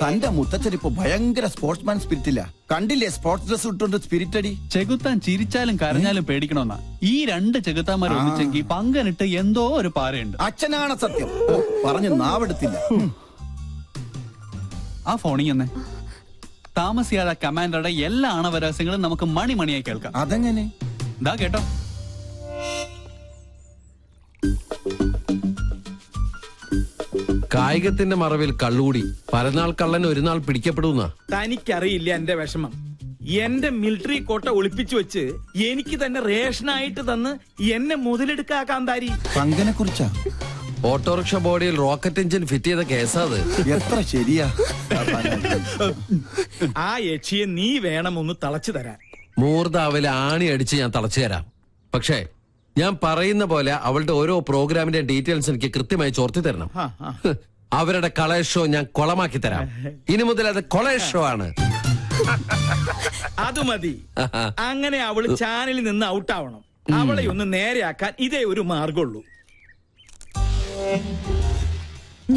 തന്റെ മുത്തച്ഛൻ ഇപ്പൊ ഭയങ്കര സ്പോർട്സ്മാൻ സ്പിരിറ്റില്ല. കണ്ടില്ലേ സ്പോർട്സ് ഡ്രസ് ഇട്ടുകൊണ്ട് സ്പിരിറ്റ് അടി. ചെകുത്താൻ ചിരിച്ചാലും കരഞ്ഞാലും പേടിക്കണമെന്നാ. ഈ രണ്ട് ചെകുത്താന്മാർ ഒന്നിച്ചെങ്കിൽ പങ്കനിട്ട് എന്തോ ഒരു പാരയുണ്ട്. അച്ഛനാണ് സത്യം. പറഞ്ഞു നാവെടുത്തില്ല. ആ ഫോണിൽ തന്നെ താമസിയാതെ കമാൻഡറുടെ എല്ലാ ആണവരഹസ്യങ്ങളും നമുക്ക് മണിമണിയായി കേൾക്കാം. അതെങ്ങനെ? ദാ കേട്ടോ. കായികത്തിന്റെ മറവിൽ കള്ളുകൂടി പരനാൾ കള്ളൻ ഒരു നാൾ പിടിക്കപ്പെടുന്ന. തനിക്കറിയില്ല എന്റെ വിഷമം. എന്റെ മിലിറ്ററി കോട്ട ഒളിപ്പിച്ചു വെച്ച് എനിക്ക് തന്നെ റേഷനായിട്ട് തന്ന് എന്നെ മുതലെടുക്കാൻ താരി. പങ്കനെ കുറിച്ചാ? ഓട്ടോറിക്ഷ ബോഡിയിൽ റോക്കറ്റ് എഞ്ചിൻ ഫിറ്റ് ചെയ്ത കേസാ അത്. എത്ര ശരിയാ. ആ യക്ഷിയെ നീ വേണം ഒന്ന് തളച്ചു തരാൻ. മൂർധാവിലെ ആണി അടിച്ച് ഞാൻ തളച്ചു തരാം. പക്ഷേ ഞാൻ പറയുന്ന പോലെ അവളുടെ ഓരോ പ്രോഗ്രാമിന്റെ ഡീറ്റെയിൽസ് എനിക്ക് കൃത്യമായി ചോർത്തി തരണം. അവരുടെ കളേഷ് ഷോ ഞാൻ കൊളമാക്കി തരാം. ഇനി മുതൽ അത് കൊളേഷ് ഷോ ആണ്. അത് മതി. അങ്ങനെ അവള് ചാനലിൽ നിന്ന് ഔട്ടാവണം. അവളെ ഒന്ന് നേരെയാക്കാൻ ഇതേ ഒരു മാർഗമുള്ളൂ.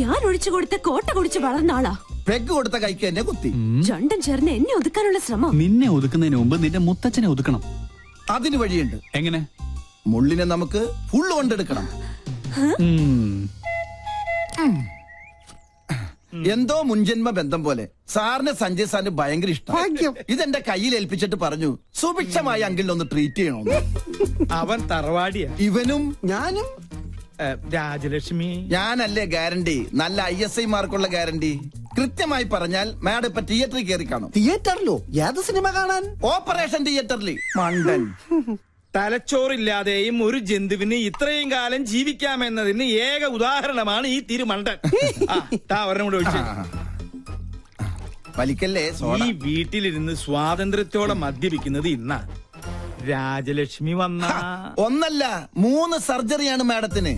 ഞാൻ ഒഴിച്ചു കൊടുത്ത കോട്ട കുടിച്ച് വളർന്ന ആളാ. പെഗ് കൊടുത്ത കൈക്ക് എന്നെ കുത്തി. രണ്ടും ചേർന്ന് എന്നെ ഒതുക്കാനുള്ള ശ്രമം. നിന്നെ ഒതുക്കുന്നതിന് മുമ്പ് നിന്റെ മുത്തച്ഛനെ ഒതുക്കണം. അതിന് വഴിയുണ്ട്. എങ്ങനെ? മുള്ളിനെ നമുക്ക് ഫുള്ള് കൊണ്ടെടുക്കണം. എന്തോ മുൻജന്മ ബന്ധം പോലെ സാറിന് സഞ്ജയ് സാറിന് ഭയങ്കര ഇഷ്ടം. ഇതെന്റെ കയ്യിൽ ഏൽപ്പിച്ചിട്ട് പറഞ്ഞു സുഭിക്ഷമായി അങ്കിളിനൊന്ന് ട്രീറ്റ് ചെയ്യണമെന്ന്. അവൻ തറവാടിയാ. ഇവനും ഞാനും. രാജലക്ഷ്മി ഞാനല്ലേ ഗ്യാരണ്ടി? നല്ല ISI മാർക്കുള്ള ഗ്യാരണ്ടി. കൃത്യമായി പറഞ്ഞാൽ മാഡം ഇപ്പൊ തിയേറ്ററിൽ കയറി കാണും. തിയേറ്ററിലോ? ഏത് സിനിമ കാണാൻ? ഓപ്പറേഷൻ തിയേറ്ററിൽ. മണ്ടൻ. തലച്ചോറില്ലാതെയും ഒരു ജന്തുവിന് ഇത്രയും കാലം ജീവിക്കാമെന്നതിന് ഏക ഉദാഹരണമാണ് ഈ തിരുമണ്ടൻ. ഒരെണ്ണം കൂടെ ഒഴിച്ചു. വലിക്കല്ലേ. ഈ വീട്ടിലിരുന്ന് സ്വാതന്ത്ര്യത്തോടെ മദ്യപിക്കുന്നത് ഇന്നാ. രാജലക്ഷ്മി വന്ന ഒന്നല്ല 3 സർജറിയാണ് മാഡത്തിന്.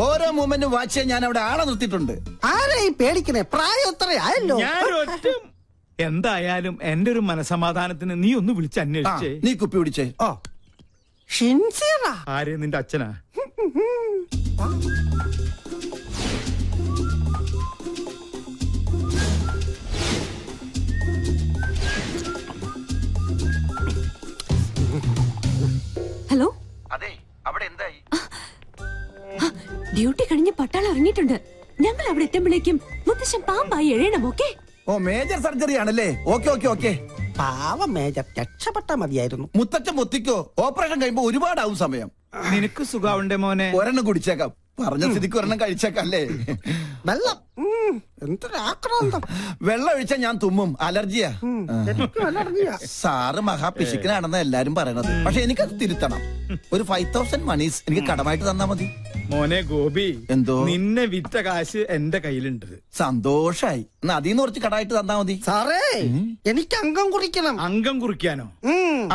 ഓരോ മൂമെന്റ് വാച്ച് ചെയ്യാൻ ഞാൻ അവിടെ ആളെ നിർത്തിയിട്ടുണ്ട്. ആരെയും പേടിക്കണേ, പ്രായം എത്രയായല്ലോ. എന്തായാലും എന്റെ ഒരു മനസമാധാനത്തിന് നീ ഒന്ന് വിളിച്ച് അന്വേഷിച്ചേ. നീ കുപ്പി പിടിച്ചേ. ആരെ? നിന്റെ അച്ഛനാ? ഹലോ. അതെ, അവിടെ എന്തായി? ഡ്യൂട്ടി കഴിഞ്ഞ് പട്ടാളം ഇറങ്ങിയിട്ടുണ്ട്. ഞങ്ങൾ അവിടെ എത്തുമ്പോഴേക്കും മുത്തശ്ശൻ പാമ്പായി എഴയണം. ഓക്കെ? ഓ, മേജർ സർജറി ആണല്ലേ. ഓക്കെ. പാവം മേജർ, രക്ഷപ്പെട്ട മതിയായിരുന്നു. മുത്തച്ഛൻ മുത്തിക്കോ. ഓപ്പറേഷൻ കഴിയുമ്പോ ഒരുപാടാവും സമയം. നിനക്ക് സുഖാവുണ്ടേ മോനെ? ഒരെണ്ണം കുടിച്ചേക്കാം. പറഞ്ഞ സ്ഥിതിക്ക് ഒരെണ്ണം കഴിച്ചേക്കല്ലേ. വെള്ളം എന്തൊരാക്രാന്തം. വെള്ളം ഒഴിച്ചാ ഞാൻ തുമ്മും. അലർജിയാ. സാറ് മഹാപിശുക്കനാണെന്ന് എല്ലാരും പറയണത്. പക്ഷെ എനിക്കത് തിരുത്തണം. ഒരു 5000 മണീസ് എനിക്ക് കടമായിട്ട് തന്നാ മതി. മോനെ ഗോപി, എന്തോ? നിന്നെ വിറ്റ കാശ് എന്റെ കയ്യിലുണ്ട്. സന്തോഷായി. എന്നാ അതിന്ന് കുറച്ച് കടമായിട്ട് തന്നാ മതി. സാറേ, എനിക്ക് അംഗം കുറിക്കണം. അംഗം കുറിക്കാനോ?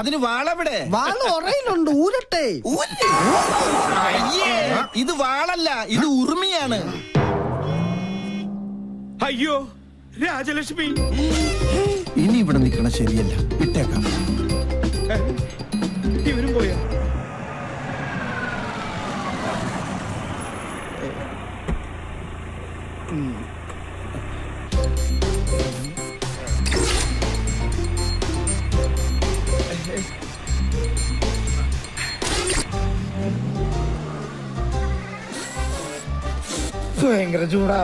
അതിന് വാളെവിടെ? വാള് ഉറയിലുണ്ട്, ഊരട്ടെ. ഇത് വാളല്ല, ഇത് ഉറുമിയാണ്. അയ്യോ രാജലക്ഷ്മി, ഇനി ഇവിടെ നിൽക്കണ ശരിയല്ല. വിട്ടേക്കാം. ഇവരും പോയാ? ഭയങ്കര ചൂടാ.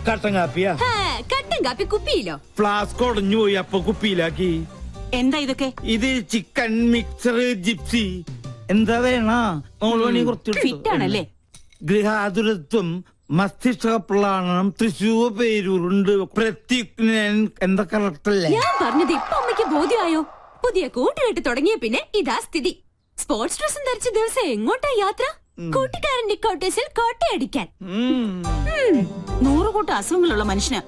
കട്ടൻ കാപ്പിയാ? കട്ടൻ കാപ്പി കുപ്പിയിലോ? ഫ്ലാസ്ക് ഒടഞ്ഞു പോയി, അപ്പൊ കുപ്പിയിലാക്കി. എന്താ ഇതൊക്കെ? ഇത് ചിക്കൻ മിക്സർ ജിപ്സി. എന്താ വേണ? ഫിറ്റാണല്ലേ? ഗൃഹാതുരത്വം, മസ്തിഷ്കപ്ലാണം, തൃശൂർ പേരൂരുണ്ട്, പ്രത്യുഗ്നൻ. എന്താ കറക്റ്റല്ലേ? ഞാൻ പറഞ്ഞത് ഇപ്പൊ അമ്മയ്ക്ക് ബോധ്യമായോ? പുതിയ കൂട്ടുകെട്ട് തുടങ്ങിയ പിന്നെ ഇതാ സ്ഥിതി. സ്പോർട്സ് ഡ്രസ്സും ധരിച്ച ദിവസം എങ്ങോട്ടാ യാത്ര? കൂട്ടുകാരന്റെ കോട്ടേഴ്സിൽ കോട്ടയടിക്കാൻ. 100 കൂട്ടം അസുഖങ്ങളുള്ള മനുഷ്യന്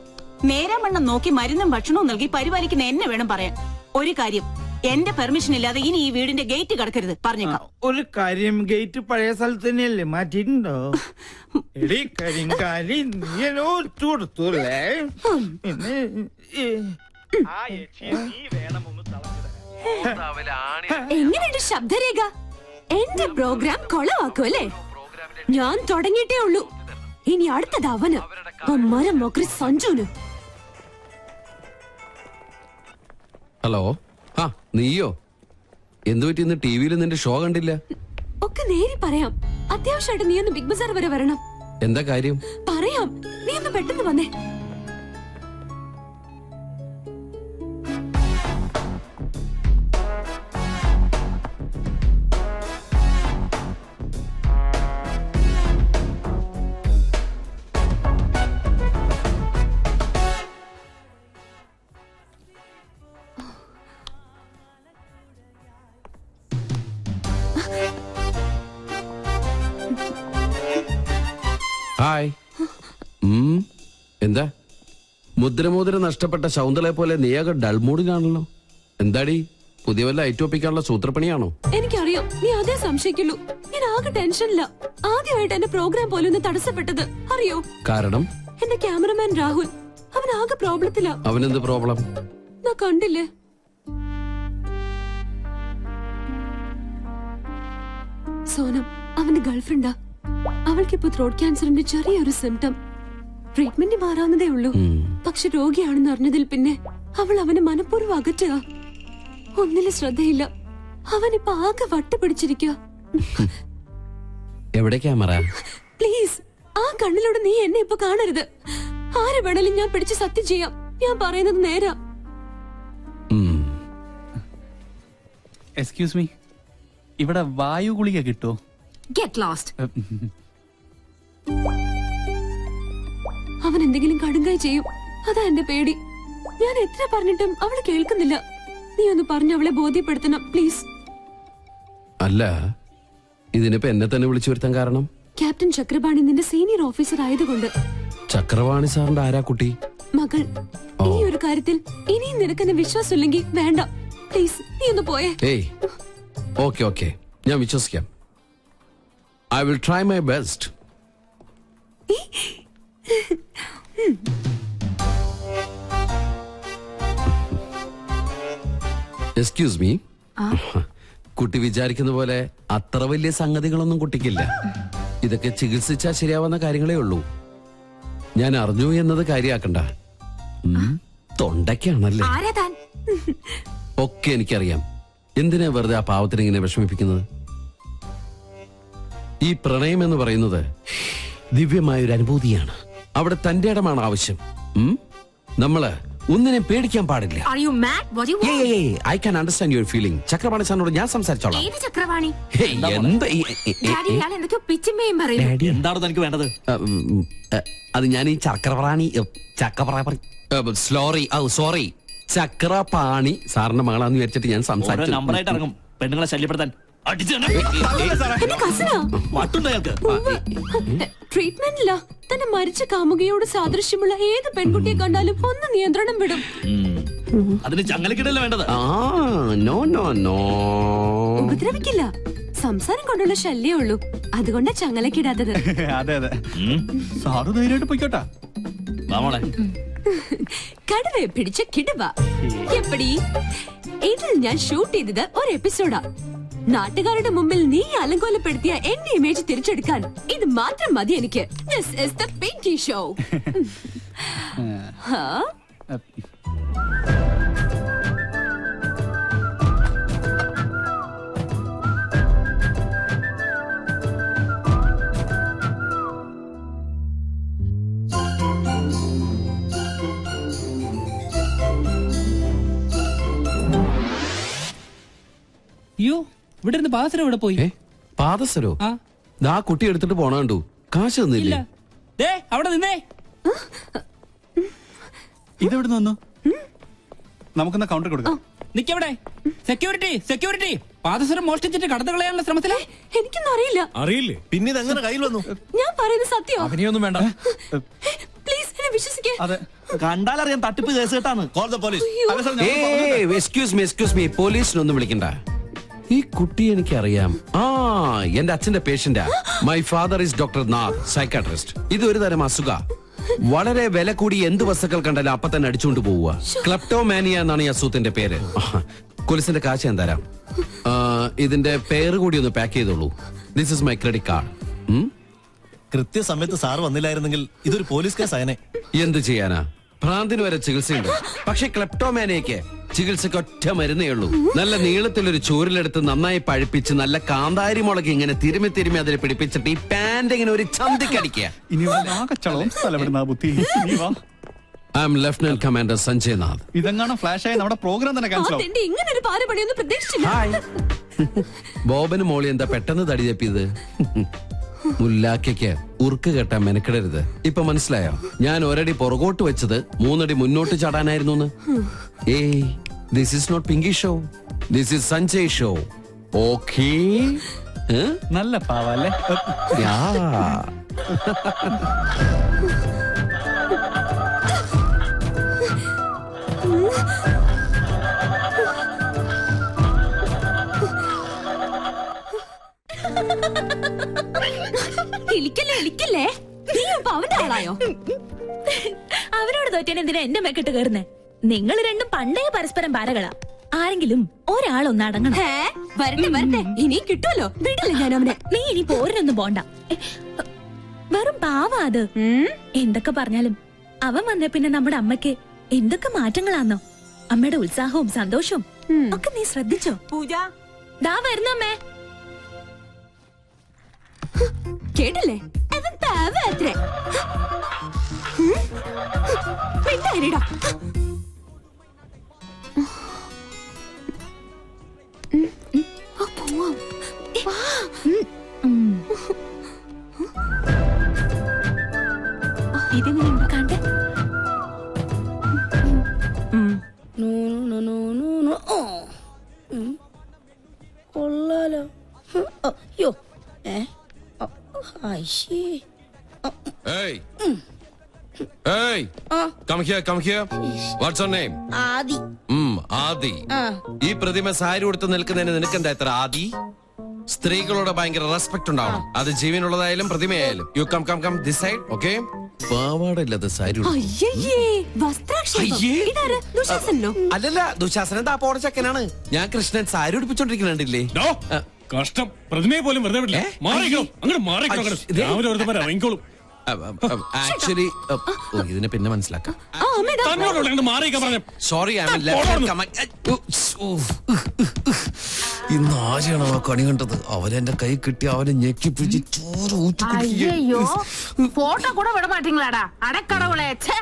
നേരാമണ്ണം നോക്കി മരുന്നും ഭക്ഷണവും നൽകി പരിപാലിക്കുന്ന എന്നെ വേണം പറയാൻ. ഒരു കാര്യം, എന്റെ പെർമിഷൻ ഇല്ലാതെ ഇനി ഈ വീടിന്റെ ഗേറ്റ് കടക്കരുത്, പറഞ്ഞേക്കാം. ഒരു കാര്യം, ഗേറ്റ് പഴയ സ്ഥലത്ത് തന്നെയല്ലേ, മാറ്റിയിട്ടുണ്ടോ? എടി കരിങ്കാലി, നീടത്തൂല്ലേ? എങ്ങനെയുണ്ട് ശബ്ദരേഖ? എന്റെ പ്രോഗ്രാം കൊളവാക്കും അല്ലേ? ഞാൻ തുടങ്ങിയിട്ടേ ഉള്ളൂ. ഇനി അടുത്തത് അവന്, ആ മരം മൊക്കറി സഞ്ജുന്. ഹലോ, ആ നീയോ? എന്തു പറ്റി ഇന്ന് ടി വിയിൽ നിന്റെ ഷോ കണ്ടില്ല? ഒക്കെ നേരി പറയാം. അത്യാവശ്യമായിട്ട് നീ ഒന്ന് ബിഗ് ബസാർ വരെ വരണം. എന്താ കാര്യം? പറയാം, നീ ഒന്ന് പെട്ടെന്ന് വന്നേ. ഹായ്. എന്താ മുദ്രമോതിര നഷ്ടപ്പെട്ട ശൗന്തളെ പോലെ നീയാകെ ഡൾമൂഡിലാണല്ലോ. എന്താടി, പുതിയ വല്ല ഐറ്റോപ്പിക്കാനുള്ള സൂത്രപ്പണിയാണോ? എനിക്കറിയാം, നീ അതേ സംശയിക്കുള്ളൂ. ഞാൻ ആകെ ടെൻഷനില്ല. ആദ്യമായിട്ട് എന്റെ പ്രോഗ്രാം പോലും ഒന്ന് തടസ്സപ്പെട്ടത് അറിയോ? കാരണം എന്റെ ക്യാമറമാൻ രാഹുൽ, അവൻ ആകെ പ്രോബ്ലത്തിലാ. അവനെന്ത് പ്രോബ്ലം? ഞാൻ കണ്ടില്ലേ, സോനം അവന്റെ ഗേൾഫ്രണ്ടാ. അവൾക്കിപ്പോ ത്രോട്ട് ക്യാൻസറിന്റെ ചെറിയൊരു സിംറ്റം. ട്രീറ്റ്മെന്റ് മാറാവുന്നതേ ഉള്ളൂ. പക്ഷെ രോഗിയാണെന്ന് അറിഞ്ഞതിൽ പിന്നെ അവൾ അവനെ മനഃപൂർവ്വം അകറ്റുക. ഒന്നിലും ശ്രദ്ധയില്ല. അവനിപ്പോ ആകെ വട്ടുപിടിച്ചിരിക്കുക. എവിടെ ക്യാമറ? പ്ലീസ്, ആ കണ്ണിലൂടെ നീ എന്നെ ഇപ്പൊ കാണരുത്. ആരെ വേണേലും ഞാൻ പിടിച്ച് സത്യം ചെയ്യാം. ഞാൻ പറയുന്നത് നേരാ. എക്സ്ക്യൂസ് മീ, ഇവിടെ വായു ഗുളിക കിട്ടുമോ? Get lost. അവൻ എന്തെങ്കിലും കടുങ്കായി ചെയ്യും, അതാ എന്റെ പേടി. ഞാൻ എത്ര പറഞ്ഞിട്ടും അവള് കേൾക്കുന്നില്ല. നീ ഒന്ന് പറഞ്ഞ് അവളെ ബോധ്യപ്പെടുത്തണം പ്ലീസ്. അല്ല, ഇതിനിപ്പോ എന്നെ തന്നെ വിളിച്ചു വരുത്താൻ കാരണം? ക്യാപ്റ്റൻ ചക്രപാണി നിന്റെ സീനിയർ ഓഫീസർ ആയതുകൊണ്ട്. ചക്രവാണി സാറിന്റെ ആരാ കുട്ടി? മകൾ. ഈ ഒരു കാര്യത്തിൽ ഇനിയും നിനക്കെന്നെ വിശ്വാസമില്ലെങ്കിൽ വേണ്ട പ്ലീസ്, നീ ഒന്ന് പോയേ. ഏയ്, ഓക്കെ ഓക്കെ, ഞാൻ വിശ്വസിക്കാം. I will try my best. Excuse me, കുട്ടി വിചാരിക്കുന്ന പോലെ അത്ര വലിയ സംഗതികളൊന്നും കുട്ടിക്കില്ല. ഇതൊക്കെ ചികിത്സിച്ചാൽ ശരിയാവുന്ന കാര്യങ്ങളേ ഉള്ളൂ. ഞാൻ അറിഞ്ഞു എന്നത് കാര്യാക്കണ്ട. തൊണ്ടയ്ക്കാണല്ലേ? ഒക്കെ എനിക്കറിയാം. എന്തിനാ വെറുതെ ആ പാവത്തിന് ഇങ്ങനെ വിഷമിപ്പിക്കുന്നത്? ഈ പ്രണയം എന്ന് പറയുന്നത് ദിവ്യമായൊരു അനുഭൂതിയാണ്. അവിടെ തന്റെ ഇടമാണ് ആവശ്യം. നമ്മള് ഒന്നിനെ പേടിക്കാൻ പാടില്ല. I can understand your feeling. Chakravani സാറിനോട് ഞാൻ സംസാരിച്ചോളാം. എന്താണ് തനിക്ക് വേണ്ടത്? അത് ഞാൻ ഈ ചക്രപാണി സോറി ചക്രപാണി സാറിന്റെ മകളാന്ന് വിചാരിച്ചിട്ട് ഞാൻ സംസാരിച്ചു. നമ്പറായിട്ട് ഇറങ്ങും പെണ്ണുങ്ങളെ ശല്യപ്പെടുത്താൻ. ട്രീറ്റ്മെന്റില്ല. തന്നെ മരിച്ച കാമുകയോട് സാദൃശ്യമുള്ള ഏത് പെൺകുട്ടിയെ കണ്ടാലും ഒന്ന് നിയന്ത്രണം വിടും. അതിന് ചങ്ങലക്കിടല്ലേ വേണ്ടത്? ഉപദ്രവിക്കില്ല. സംസാരം കൊണ്ടുള്ള ശല്യേ ഉള്ളൂ. അതുകൊണ്ടാ ചങ്ങലക്കിടാത്തത്. അതെ അതെ, സാറ് ധൈര്യമായിട്ട് പോയിക്കോട്ടാ. കടുവയെ പിടിച്ച കിടുവ. എപ്പടി? ഇതിൽ ഞാൻ ഷൂട്ട് ചെയ്തത് ഒരു എപ്പിസോഡാ. നാട്ടുകാരുടെ മുമ്പിൽ നീ അലങ്കോലപ്പെടുത്തിയ എന്റെ ഇമേജ് തിരിച്ചെടുക്കാൻ ഇത് മാത്രം മതി എനിക്ക്. This is the Pinky show. അയ്യോ, ഇവിടെ ഇരുന്ന് പാദസരം ഇവിടെ പോയി. പാദസരോ? ആ കുട്ടി എടുത്തിട്ട് പോണ കണ്ടു. കാശ് തന്നില്ല. അവിടെ നിന്നേ. ഇതെവിടെ വന്നു? നമുക്കെന്നാ കൗണ്ടർ കൊടുക്കാം. നിക്കവിടെ. Security, security. പാദസരം മോഷ്ടിച്ചിട്ട് കടന്നു കളയാനുള്ള ശ്രമത്തിലെ. എനിക്കൊന്നും അറിയില്ല. അറിയില്ലേ? പിന്നെ ഇതെങ്ങനെ കയ്യിൽ വന്നു? ഞാൻ പറയുന്നത് സത്യം. അഭിനയൊന്നും വേണ്ട. പ്ലീസ് എന്നെ വിശ്വസിക്കേ. അതെ, കണ്ടാലറിയാം തട്ടിപ്പ് കേസ് കേട്ടാണ്. Call the police. Excuse me, പോലീസിനൊന്നും വിളിക്കണ്ട. ഈ കുട്ടി എനിക്കറിയാം. എന്റെ അച്ഛന്റെ പേഷ്യന്റാ. My father is doctor Nath, psychiatrist. ഇത് ഒരു തരം അസുഖ. വളരെ വില കൂടി എന്ത് വസ്തുക്കൾ കണ്ടാലും അപ്പൊ തന്നെ അടിച്ചുകൊണ്ട് പോവുക. ക്ലെപ്റ്റോമാനിയ എന്നാണ് ഈ അസുഖത്തിന്റെ പേര്. പോലീസിന്റെ കാശ് ഞാൻ തരാം. ഇതിന്റെ പേര് കൂടി ഒന്ന് പാക്ക് ചെയ്തോളൂ. This is my credit card. കൃത്യസമയത്ത് സാർ വന്നില്ലായിരുന്നെങ്കിൽ ഇതൊരു പോലീസ് കേസ് ആയനെ. എന്ത് ചെയ്യാനാ, ഭ്രാന്തിന് വരെ ചികിത്സയുണ്ട്. പക്ഷെ ക്ലെപ്റ്റോമാനിയക്ക് ചികിത്സക്ക് ഒറ്റ മരുന്നേ ഉള്ളൂ. നല്ല നീളത്തിലൊരു ചൂരിലെടുത്ത് നന്നായി പഴുപ്പിച്ച് നല്ല കാന്താരി മുളക് ഇങ്ങനെ തിരുമി തിരുമി അതിൽ പിടിപ്പിച്ചിട്ട് ഈ പാന്റ് ഇങ്ങനെ ഒരു ചന്തിക്കടിക്കുക. ഇനി സ്ഥലപ്പെടുന്ന ബുദ്ധി. I am lieutenant commander Sanjay Nath. ഇതെങ്ങാണ് ഫ്ലാഷ് ആയി നമ്മുടെ പ്രോഗ്രാം തന്നെ ക്യാൻസൽ ആവും. ഇങ്ങനെ ഒരു പാരപണിയൊന്നും പ്രതീക്ഷിച്ചില്ല. ബോബന് മോളി എന്താ പെട്ടെന്ന് തടി തപ്പിയത്? മുല്ലാക്കയ്ക്ക് ഉറുക്ക് കെട്ടാൻ മെനക്കിടരുത്. ഇപ്പൊ മനസ്സിലായോ? ഞാൻ ഒരടി പുറകോട്ട് വെച്ചത് 3 അടി മുന്നോട്ട് ചാടാനായിരുന്നു. ഏയ്, this is not Pinky show, this is Sanjay show. Okay? നല്ല പാവല്ലേ? ഇളിക്കല്ലേ നീ ഇപ്പൊ അവന്റെ ആളായോ? അവരോട് തോറ്റേനെ എന്തിനാ എന്റെ മെക്കിട്ട് കയറുന്നേ? നിങ്ങൾ രണ്ടും പണ്ടേ പരസ്പരം പാരകളാ. ആരെങ്കിലും ഒരാളൊന്ന് അടങ്ങണം. വരട്ടെ ഇനി കിട്ടുമല്ലോ. വിടില്ല ഞാൻ അവനെ. നീ ഇനി പോരിനൊന്നും പോണ്ട. വെറും പാവാ അത്. എന്തൊക്കെ പറഞ്ഞാലും അവൻ വന്ന പിന്നെ നമ്മുടെ അമ്മയ്ക്ക് എന്തൊക്കെ മാറ്റങ്ങളാന്നോ. അമ്മയുടെ ഉത്സാഹവും സന്തോഷവും ഒക്കെ നീ ശ്രദ്ധിച്ചോ? പൂജ ദാ വരുന്നമ്മേ. കേട്ടില്ലേ? അവൻ പാവത്രേ. മിണ്ടായിരടാ. ഇതെങ്ങനെയുണ്ട് കണ്ടേ? കൊള്ളാലോ. അയ്യോ. Hey. Hey. Come here, come here. What's your name? ആദി. ആദി. ഈ പ്രതിമ സാരി ഉടുത്ത് നിൽക്കുന്നതിന് നിനക്കെന്താ ഇത്ര ആദി? സ്ത്രീകളോട് ഭയങ്കര റെസ്പെക്ട് ഉണ്ടാവണം. അത് ജീവനുള്ളതായാലും പ്രതിമയായാലും. You come come come this side, okay? പാവാടയില്ലാത്ത സാരി അല്ലല്ല, ദുശാസനൻ താപ്പോടെ ചക്കനാണ്. ഞാൻ കൃഷ്ണൻ സാരി ഉടുപ്പിച്ചോണ്ടിരിക്കുന്നുണ്ടില്ലേ? കഷ്ടം, പ്രതിമയെ പോലും വെറുതെ വിടില്ലേ? ആക്ച്വലി ഇതിനെ പിന്നെ മനസ്സിലാക്കാം. സോറി, ഇന്ന് ആരെയാണ് ആ കണി കണ്ടത്? അവരെന്റെ കൈ കിട്ടി അവനെ ഞെക്കി പിടിച്ച് ചോറ് ഊറ്റി. ഫോട്ടോ കൂടെ വിട മാറ്റീங்களாடா അടക്കടവുളെ. ഛേ